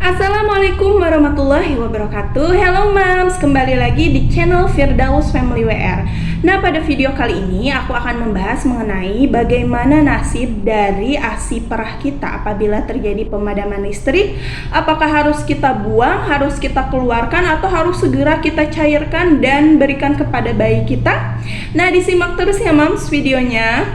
Assalamualaikum warahmatullahi wabarakatuh. Hello moms, kembali lagi di channel Firdaus Family WR. Nah, pada video kali ini aku akan membahas mengenai bagaimana nasib dari ASI perah kita apabila terjadi pemadaman listrik. Apakah harus kita buang, harus kita keluarkan, atau harus segera kita cairkan dan berikan kepada bayi kita? Nah, disimak terus ya moms videonya.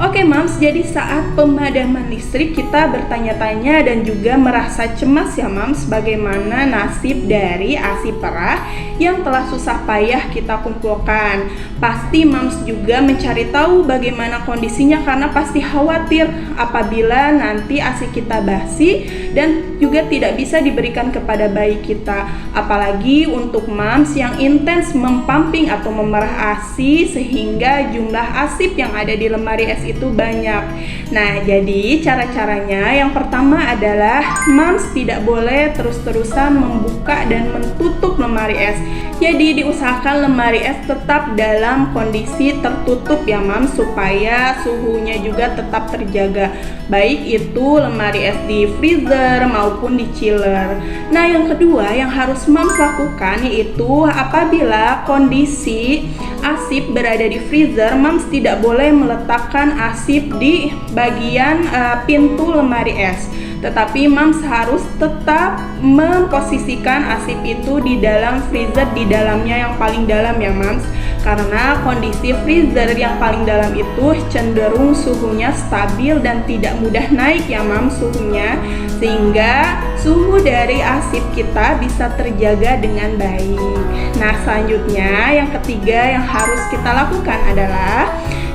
Oke moms, jadi saat pemadaman listrik kita bertanya-tanya dan juga merasa cemas ya moms, bagaimana nasib dari ASI perah yang telah susah payah kita kumpulkan. Pasti moms juga mencari tahu bagaimana kondisinya karena pasti khawatir apabila nanti ASI kita basi dan juga tidak bisa diberikan kepada bayi kita. Apalagi untuk moms yang intens mempamping atau memerah ASI sehingga jumlah asip yang ada di lemari es itu banyak. Nah, jadi cara-caranya yang pertama adalah moms tidak boleh terus-terusan membuka dan menutup lemari es. Jadi diusahakan lemari es tetap dalam kondisi tertutup ya moms, supaya suhunya juga tetap terjaga, baik itu lemari es di freezer maupun di chiller. Nah, yang kedua yang harus moms lakukan yaitu apabila kondisi asip berada di freezer, moms tidak boleh meletakkan asip di bagian pintu lemari es, tetapi moms harus tetap memposisikan asip itu di dalam freezer, di dalamnya yang paling dalam ya moms, karena kondisi freezer yang paling dalam itu cenderung suhunya stabil dan tidak mudah naik ya moms suhunya, sehingga suhu dari asip kita bisa terjaga dengan baik. Nah, selanjutnya yang ketiga yang harus kita lakukan adalah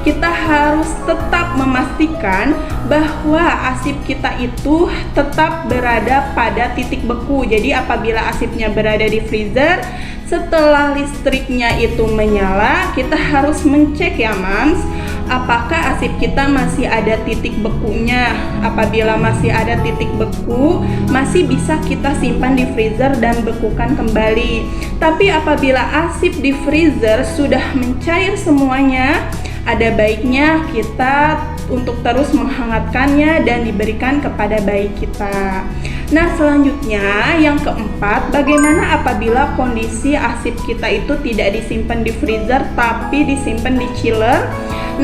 kita harus tetap memastikan bahwa asip kita itu tetap berada pada titik beku. Jadi apabila asipnya berada di freezer, setelah listriknya itu menyala, kita harus mencek ya moms, apakah asip kita masih ada titik bekunya. Apabila masih ada titik beku, masih bisa kita simpan di freezer dan bekukan kembali. Tapi apabila asip di freezer sudah mencair semuanya, ada baiknya kita untuk terus menghangatkannya dan diberikan kepada bayi kita. Nah, selanjutnya yang keempat, bagaimana apabila kondisi asip kita itu tidak disimpan di freezer tapi disimpan di chiller?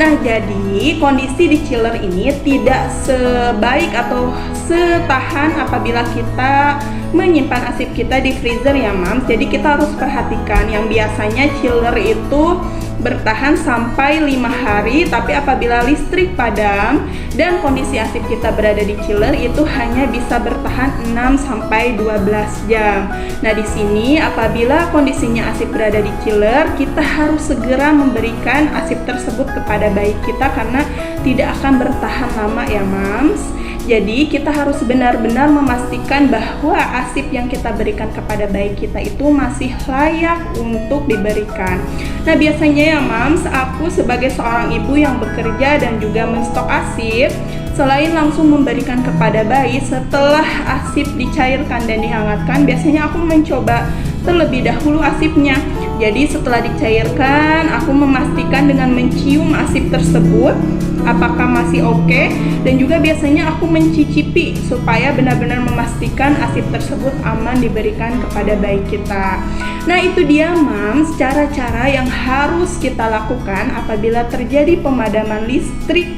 Nah, jadi kondisi di chiller ini tidak sebaik atau setahan apabila kita menyimpan asip kita di freezer ya moms. Jadi kita harus perhatikan, yang biasanya chiller itu bertahan sampai 5 hari, tapi apabila listrik padam dan kondisi asip kita berada di chiller itu hanya bisa bertahan 6 sampai 12 jam. Nah, di sini apabila kondisinya asip berada di chiller, kita harus segera memberikan asip tersebut kepada bayi kita karena tidak akan bertahan lama ya moms. Jadi kita harus benar-benar memastikan bahwa asip yang kita berikan kepada bayi kita itu masih layak untuk diberikan. Nah, biasanya ya moms, aku sebagai seorang ibu yang bekerja dan juga menstok asip, selain langsung memberikan kepada bayi setelah asip dicairkan dan dihangatkan, biasanya aku mencoba terlebih dahulu asipnya. Jadi setelah dicairkan, aku memastikan dengan mencium asip tersebut apakah masih oke, dan juga biasanya aku mencicipi supaya benar-benar memastikan asip tersebut aman diberikan kepada bayi kita. Nah, itu dia moms, cara-cara yang harus kita lakukan apabila terjadi pemadaman listrik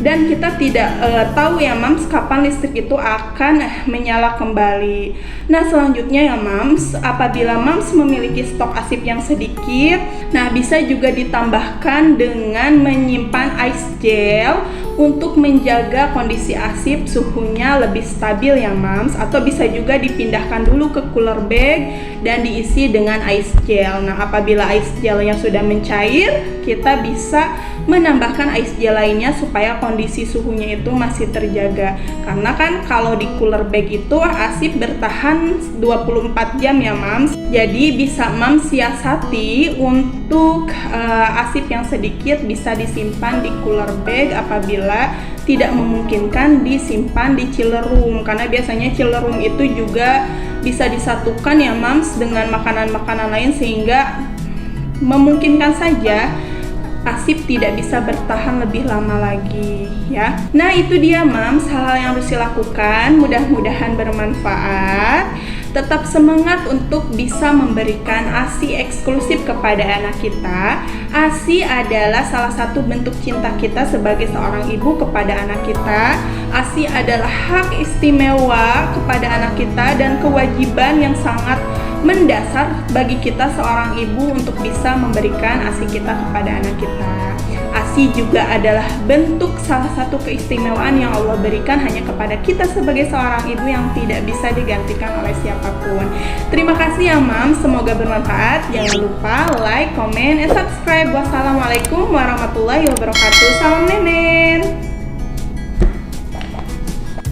dan kita tidak tahu ya moms kapan listrik itu akan menyala kembali. Nah, selanjutnya ya moms, apabila moms memiliki stok asip yang sedikit, nah bisa juga ditambahkan dengan menyimpan ice gel untuk menjaga kondisi asip suhunya lebih stabil ya moms, atau bisa juga dipindahkan dulu ke cooler bag dan diisi dengan ice gel. Nah, apabila ice gelnya sudah mencair, kita bisa menambahkan ice gel lainnya supaya kondisi suhunya itu masih terjaga. Karena kan kalau di cooler bag itu asip bertahan 24 jam ya moms. Jadi bisa moms siasati untuk asip yang sedikit bisa disimpan di cooler bag apabila tidak memungkinkan disimpan di chiller room, karena biasanya chiller room itu juga bisa disatukan ya moms dengan makanan-makanan lain sehingga memungkinkan saja ASIP tidak bisa bertahan lebih lama lagi ya. Nah itu dia Mams, hal-hal yang harus dilakukan, mudah-mudahan bermanfaat. Tetap semangat untuk bisa memberikan ASI eksklusif kepada anak kita. ASI adalah salah satu bentuk cinta kita sebagai seorang ibu kepada anak kita. ASI adalah hak istimewa kepada anak kita dan kewajiban yang sangat mendasar bagi kita seorang ibu untuk bisa memberikan ASI kita kepada anak kita. ASI juga adalah bentuk salah satu keistimewaan yang Allah berikan hanya kepada kita sebagai seorang ibu yang tidak bisa digantikan oleh siapapun. Terima kasih ya Mams, semoga bermanfaat. Jangan lupa like, comment, and subscribe. Wassalamualaikum warahmatullahi wabarakatuh. Salam Nenen.